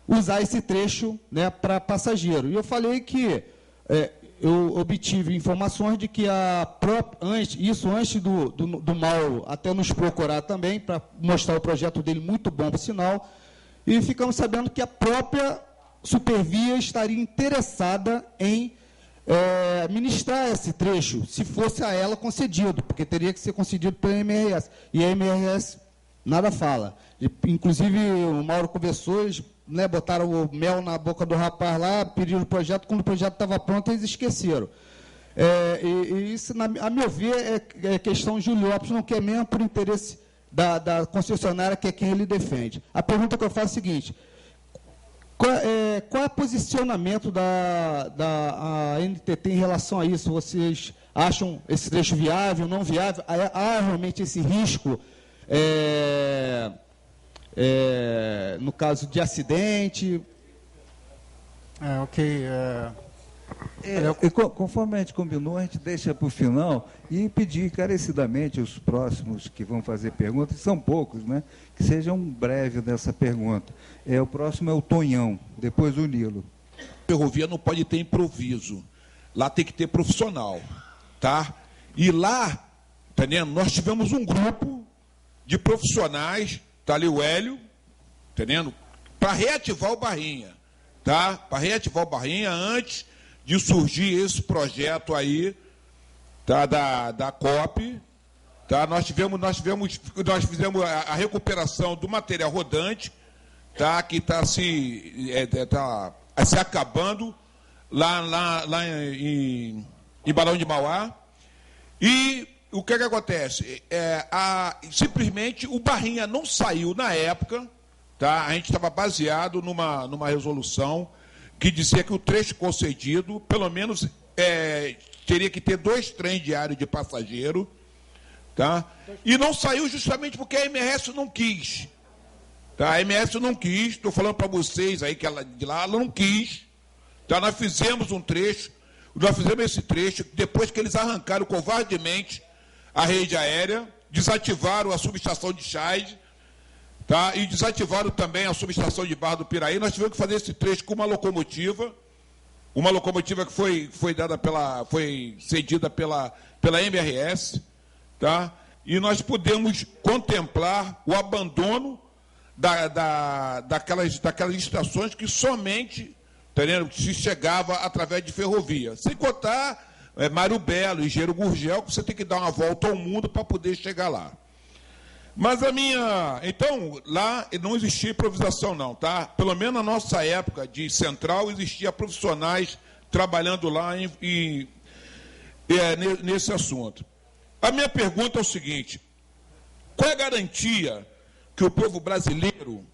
usar esse trecho, né, para passageiro. E eu falei que eu obtive informações de que antes do Mauro até nos procurar também, para mostrar o projeto dele, muito bom, por sinal, e ficamos sabendo que a própria Supervia estaria interessada em ministrar esse trecho, se fosse a ela concedido, porque teria que ser concedido pela MRS. E a MRS nada fala. Inclusive, o Mauro conversou, eles, né, botaram o mel na boca do rapaz lá, pediram o projeto, quando o projeto estava pronto, eles esqueceram. E isso, a meu ver, é questão de Júlio Lopes, não quer mesmo por interesse da concessionária, que é quem ele defende. A pergunta que eu faço é a seguinte: qual é o posicionamento da NTT em relação a isso? Vocês acham esse trecho viável, não viável? Há realmente esse risco, no caso de acidente? Ok. Conforme a gente combinou, a gente deixa para o final e pedir encarecidamente os próximos que vão fazer perguntas, são poucos, né, que sejam breves dessa pergunta. O próximo é o Tonhão, depois o Nilo. Ferrovia não pode ter improviso. Lá tem que ter profissional. Tá? E lá, entendendo, nós tivemos um grupo de profissionais, está ali o Hélio, entendendo, para reativar o Barrinha. Tá? Para reativar o Barrinha antes de surgir esse projeto aí, tá, da COP, tá? Nós fizemos a recuperação do material rodante, tá, que está se acabando lá em Barão de Mauá. E o que acontece? Simplesmente o Barrinha não saiu na época, tá? A gente estava baseado numa resolução que dizia que o trecho concedido, pelo menos, teria que ter 2 trens diários de passageiro, tá? E não saiu justamente porque a MRS não quis. Tá? A MRS não quis, estou falando para vocês aí que ela de lá, ela não quis. Tá? Nós fizemos esse trecho, depois que eles arrancaram covardemente a rede aérea, desativaram a subestação de Chais, tá? E desativaram também a subestação de Barra do Piraí. Nós tivemos que fazer esse trecho com uma locomotiva que foi cedida pela MRS, tá? E nós pudemos contemplar o abandono daquelas estações que somente, entendeu, se chegava através de ferrovia. Sem contar Mário Belo, Engenheiro Gurgel, que você tem que dar uma volta ao mundo para poder chegar lá. Mas então, lá não existia improvisação não, tá? Pelo menos na nossa época de central, existia profissionais trabalhando lá nesse assunto. A minha pergunta é o seguinte: qual é a garantia que o povo brasileiro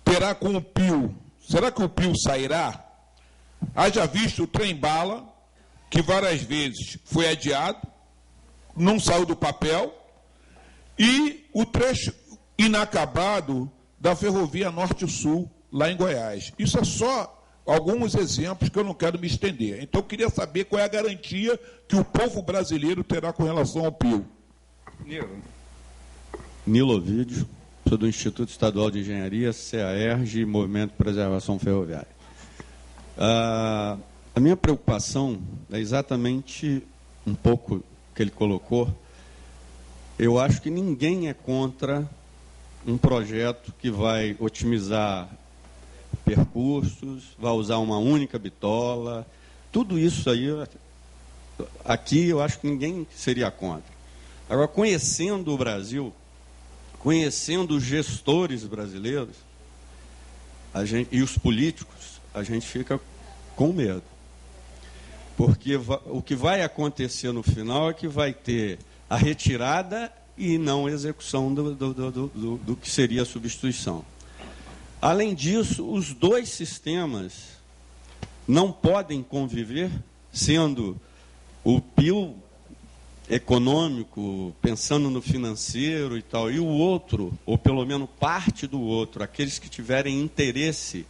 terá com o PIO? Será que o PIO sairá? Haja visto o trem-bala, que várias vezes foi adiado, não saiu do papel, e o trecho inacabado da Ferrovia Norte-Sul, lá em Goiás. Isso é só alguns exemplos que eu não quero me estender. Então, eu queria saber qual é a garantia que o povo brasileiro terá com relação ao PIO. Nilo Ovidio, sou do Instituto Estadual de Engenharia, CEAERJ, Movimento de Preservação Ferroviária. A minha preocupação é exatamente um pouco que ele colocou. Eu acho que ninguém é contra um projeto que vai otimizar percursos, vai usar uma única bitola. Tudo isso aí, aqui eu acho que ninguém seria contra. Agora, conhecendo o Brasil, conhecendo os gestores brasileiros e os políticos, a gente fica com medo. Porque o que vai acontecer no final é que vai ter a retirada e não a execução do que seria a substituição. Além disso, os dois sistemas não podem conviver, sendo o PIO econômico, pensando no financeiro e tal, e o outro, ou pelo menos parte do outro, aqueles que tiverem interesse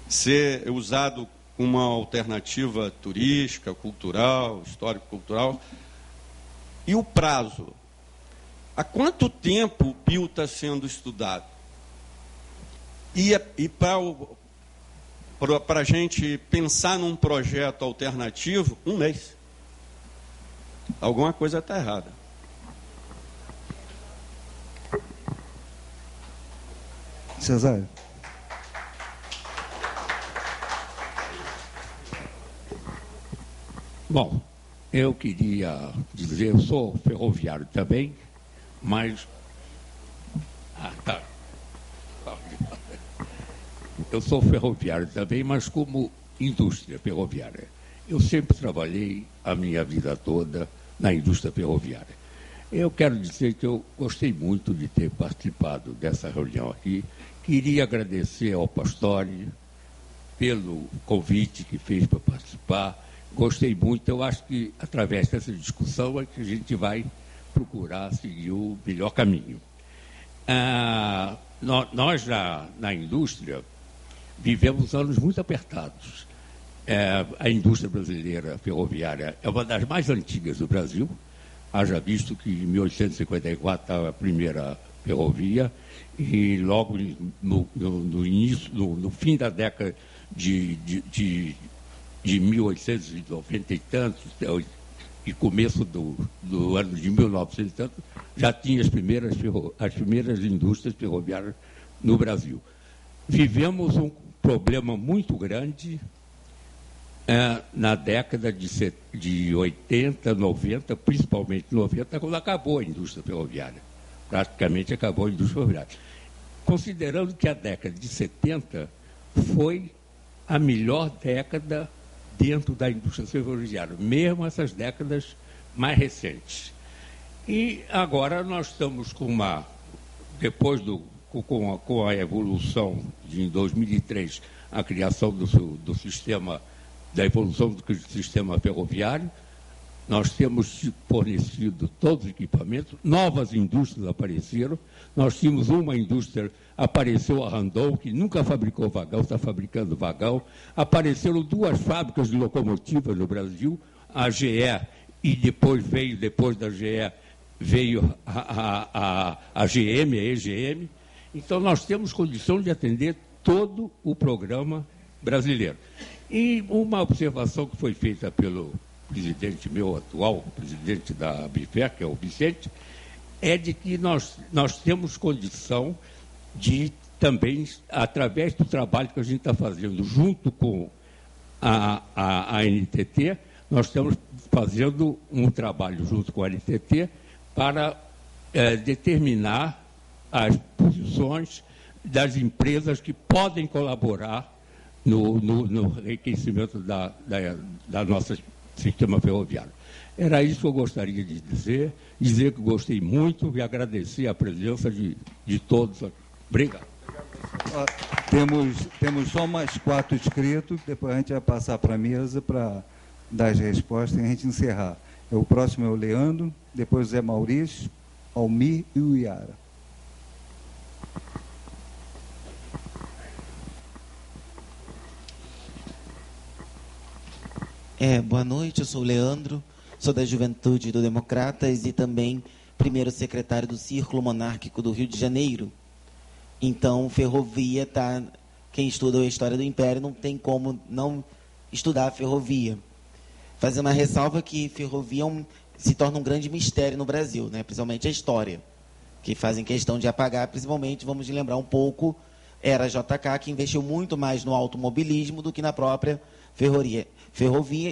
ser usado como uma alternativa turística, cultural, histórico-cultural. E o prazo? há quanto tempo o PIO está sendo estudado? E para a gente pensar num projeto alternativo, 1 mês. Alguma coisa está errada. Cesário. Bom, eu queria dizer, eu sou ferroviário também, mas... Eu sou ferroviário também, mas como indústria ferroviária. Eu sempre trabalhei a minha vida toda na indústria ferroviária. Eu quero dizer que eu gostei muito de ter participado dessa reunião aqui. Queria agradecer ao Pastore pelo convite que fez para participar. Gostei muito. Eu acho que, através dessa discussão, é que a gente vai procurar seguir o melhor caminho. Nós, na indústria, vivemos anos muito apertados. A indústria brasileira ferroviária é uma das mais antigas do Brasil. Haja visto que em 1854 estava a primeira ferrovia e logo no início, no fim da década de 1890 e tantos, e começo do ano de 1900 e tantos, já tinha as primeiras indústrias ferroviárias no Brasil. Vivemos um problema muito grande na década de 80, 90, principalmente 90, quando acabou a indústria ferroviária. Praticamente acabou a indústria ferroviária. Considerando que a década de 70 foi a melhor década dentro da indústria ferroviária, mesmo essas décadas mais recentes. E agora nós estamos com a evolução de, em 2003, a criação do sistema, da evolução do sistema ferroviário. Nós temos fornecido todos os equipamentos, novas indústrias apareceram. Nós tínhamos uma indústria, apareceu a Randon, que nunca fabricou vagão, está fabricando vagão. Apareceram 2 fábricas de locomotivas no Brasil, a GE, e depois da GE, veio a GM, a EGM. Então, nós temos condição de atender todo o programa brasileiro. E uma observação que foi feita pelo presidente meu atual, presidente da ABIFER, que é o Vicente, é de que nós temos condição de também, através do trabalho que a gente está fazendo junto com a NTT, nós estamos fazendo um trabalho junto com a NTT para determinar as posições das empresas que podem colaborar no enriquecimento da nossa sistema ferroviário. Era isso que eu gostaria de dizer que gostei muito e agradecer a presença de todos aqui. Obrigado. Temos só mais 4 inscritos, depois a gente vai passar para a mesa para dar as respostas e a gente encerrar. O próximo é o Leandro, depois o Zé Maurício, Almir e o Iara. Boa noite, eu sou o Leandro, sou da Juventude do Democratas e também primeiro secretário do Círculo Monárquico do Rio de Janeiro. Então, ferrovia, quem estuda a história do Império não tem como não estudar a ferrovia. Fazer uma ressalva que ferrovia se torna um grande mistério no Brasil, né? Principalmente a história, que fazem questão de apagar, principalmente, vamos lembrar um pouco, era a JK, que investiu muito mais no automobilismo do que na própria ferrovia,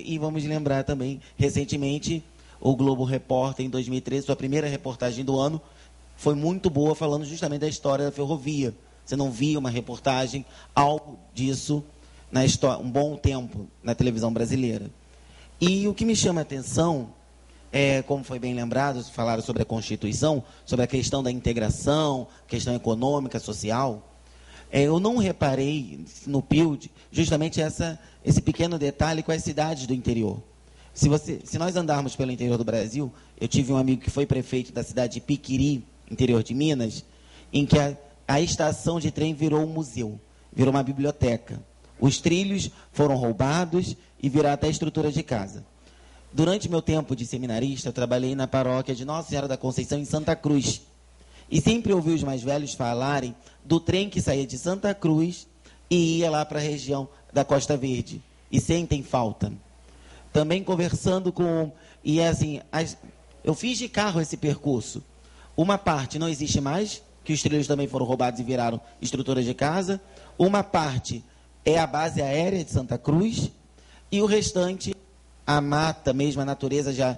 e vamos lembrar também, recentemente, o Globo Repórter, em 2013, sua primeira reportagem do ano, foi muito boa, falando justamente da história da ferrovia. Você não via uma reportagem, algo disso, na história, um bom tempo na televisão brasileira. E o que me chama a atenção, como foi bem lembrado, falaram sobre a Constituição, sobre a questão da integração, questão econômica, social. Eu não reparei no PILD justamente esse pequeno detalhe com as cidades do interior. Se nós andarmos pelo interior do Brasil, eu tive um amigo que foi prefeito da cidade de Piquiri, interior de Minas, em que a estação de trem virou um museu, virou uma biblioteca. Os trilhos foram roubados e viraram até estruturas de casa. durante meu tempo de seminarista, eu trabalhei na paróquia de Nossa Senhora da Conceição, em Santa Cruz. E sempre ouvi os mais velhos falarem do trem que saía de Santa Cruz e ia lá para a região da Costa Verde. E sentem falta. Também conversando com... E assim, eu fiz de carro esse percurso. Uma parte não existe mais, que os trilhos também foram roubados e viraram estruturas de casa. Uma parte é a base aérea de Santa Cruz. E o restante, a mata mesmo, a natureza já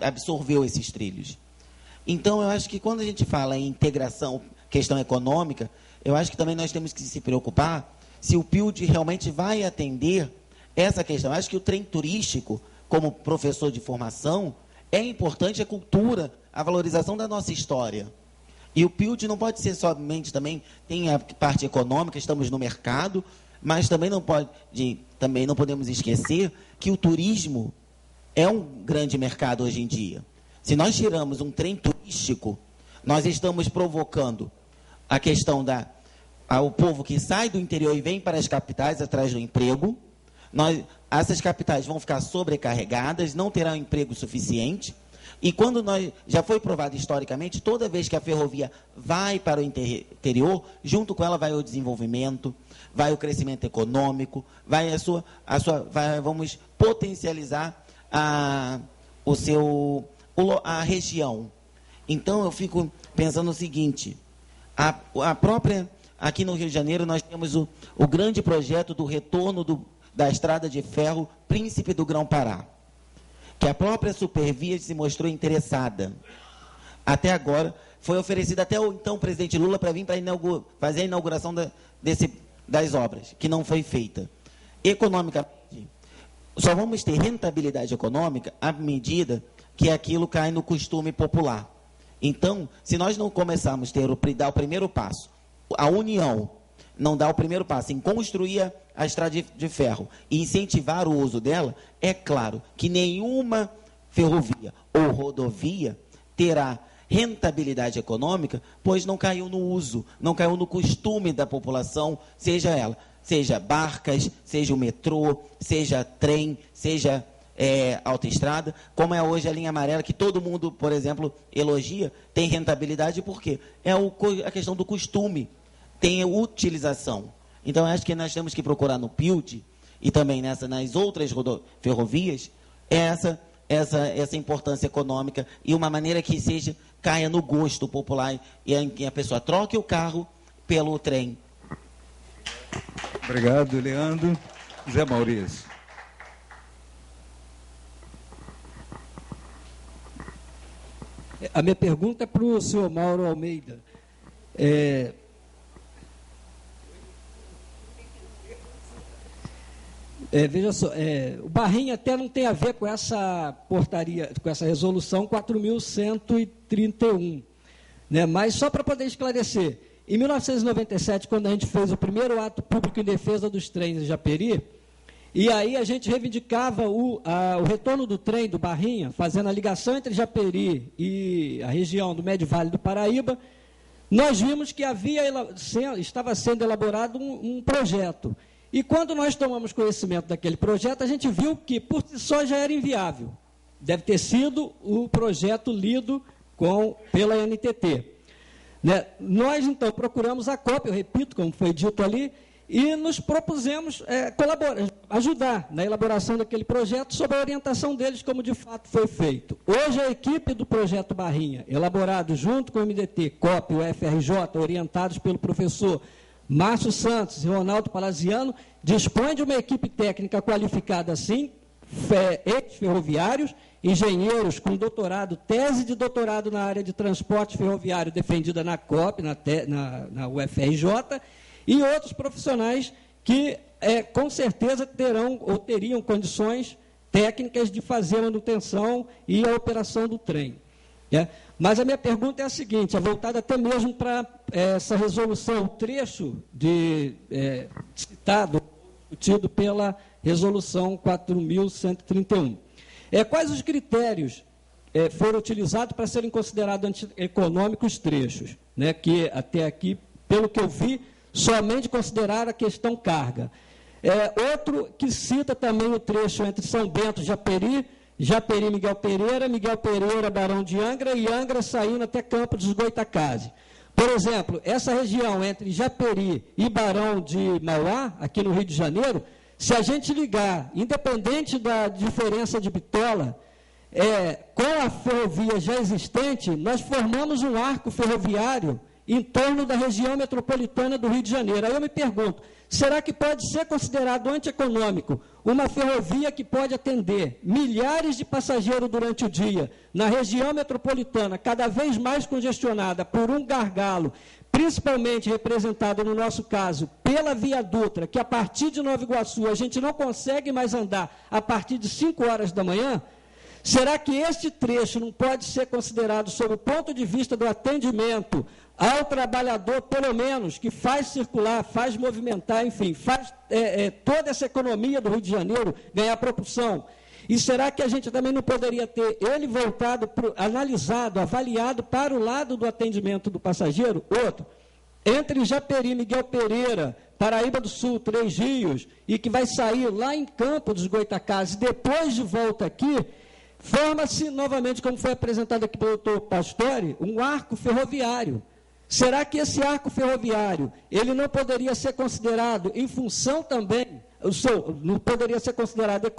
absorveu esses trilhos. Então, eu acho que quando a gente fala em integração, questão econômica, eu acho que também nós temos que se preocupar se o PILD realmente vai atender essa questão. Eu acho que o trem turístico, como professor de formação, é importante a cultura, a valorização da nossa história. E o PILD não pode ser somente também, tem a parte econômica, estamos no mercado, mas também não podemos esquecer que o turismo é um grande mercado hoje em dia. Se nós tiramos um trem turístico, nós estamos provocando a questão o povo que sai do interior e vem para as capitais atrás do emprego. Essas capitais vão ficar sobrecarregadas, não terão emprego suficiente. E quando já foi provado historicamente, toda vez que a ferrovia vai para o interior, junto com ela vai o desenvolvimento, vai o crescimento econômico, vamos potencializar a região. Então, eu fico pensando o seguinte, aqui no Rio de Janeiro, nós temos o grande projeto do retorno da estrada de ferro Príncipe do Grão-Pará, que a própria Supervia se mostrou interessada. Até agora, foi oferecida até o então presidente Lula para vir para fazer a inauguração das obras, que não foi feita. Economicamente, só vamos ter rentabilidade econômica à medida que aquilo cai no costume popular. Então, se nós não começarmos a dar o primeiro passo, a União não dá o primeiro passo em construir a estrada de ferro e incentivar o uso dela, é claro que nenhuma ferrovia ou rodovia terá rentabilidade econômica, pois não caiu no uso, não caiu no costume da população, seja barcas, seja o metrô, seja trem, seja autoestrada, como é hoje a linha amarela, que todo mundo, por exemplo, elogia, tem rentabilidade, por quê? É a questão do costume, tem utilização. Então, acho que nós temos que procurar no PILD e também nas outras ferrovias essa importância econômica e uma maneira que caia no gosto popular e em que a pessoa troque o carro pelo trem. Obrigado, Leandro. Zé Maurício. A minha pergunta é para o senhor Mauro Almeida. Veja só, o Barrinha até não tem a ver com essa portaria, com essa resolução 4.131, né? Mas só para poder esclarecer, em 1997, quando a gente fez o primeiro ato público em defesa dos trens em Japeri, e aí a gente reivindicava o retorno do trem do Barrinha, fazendo a ligação entre Japeri e a região do Médio Vale do Paraíba, nós vimos que estava sendo elaborado um projeto. E quando nós tomamos conhecimento daquele projeto, a gente viu que, por si só, já era inviável. Deve ter sido o projeto lido pela NTT. Né? Nós, então, procuramos a cópia, eu repito, como foi dito ali, e nos propusemos ajudar na elaboração daquele projeto sob a orientação deles, como de fato foi feito. Hoje, a equipe do Projeto Barrinha, elaborado junto com o MDT, COP e o FRJ, orientados pelo professor Márcio Santos e Ronaldo Palaziano, dispõe de uma equipe técnica qualificada assim, ex-ferroviários, engenheiros com doutorado, tese de doutorado na área de transporte ferroviário defendida na COP, na UFRJ, e outros profissionais que, com certeza, terão ou teriam condições técnicas de fazer a manutenção e a operação do trem. Mas a minha pergunta é a seguinte, é voltada até mesmo para essa resolução, o trecho citado, discutido pela resolução 4.131. Quais os critérios foram utilizados para serem considerados antieconômicos trechos? Né, que até aqui, pelo que eu vi, somente consideraram a questão carga. Outro que cita também o trecho entre São Bento e Japeri, Miguel Pereira, Barão de Angra, e Angra saindo até Campo dos Goitacazes. Por exemplo, essa região entre Japeri e Barão de Mauá, aqui no Rio de Janeiro, se a gente ligar, independente da diferença de bitola, com a ferrovia já existente, nós formamos um arco ferroviário em torno da região metropolitana do Rio de Janeiro. Aí eu me pergunto, será que pode ser considerado antieconômico uma ferrovia que pode atender milhares de passageiros durante o dia, na região metropolitana, cada vez mais congestionada por um gargalo, principalmente representado, no nosso caso, pela Via Dutra, que a partir de Nova Iguaçu a gente não consegue mais andar a partir de 5 horas da manhã? Será que este trecho não pode ser considerado, sob o ponto de vista do atendimento ao trabalhador, pelo menos, que faz circular, faz movimentar, enfim, faz toda essa economia do Rio de Janeiro ganhar propulsão? E será que a gente também não poderia ter ele voltado, analisado, avaliado para o lado do atendimento do passageiro? Outro, entre Japeri, Miguel Pereira, Paraíba do Sul, Três Rios, e que vai sair lá em Campo dos Goitacazes, depois de volta aqui, forma-se novamente, como foi apresentado aqui pelo doutor Pastore, um arco ferroviário. Será que esse arco ferroviário, ele não poderia ser considerado, em função também, não poderia ser considerado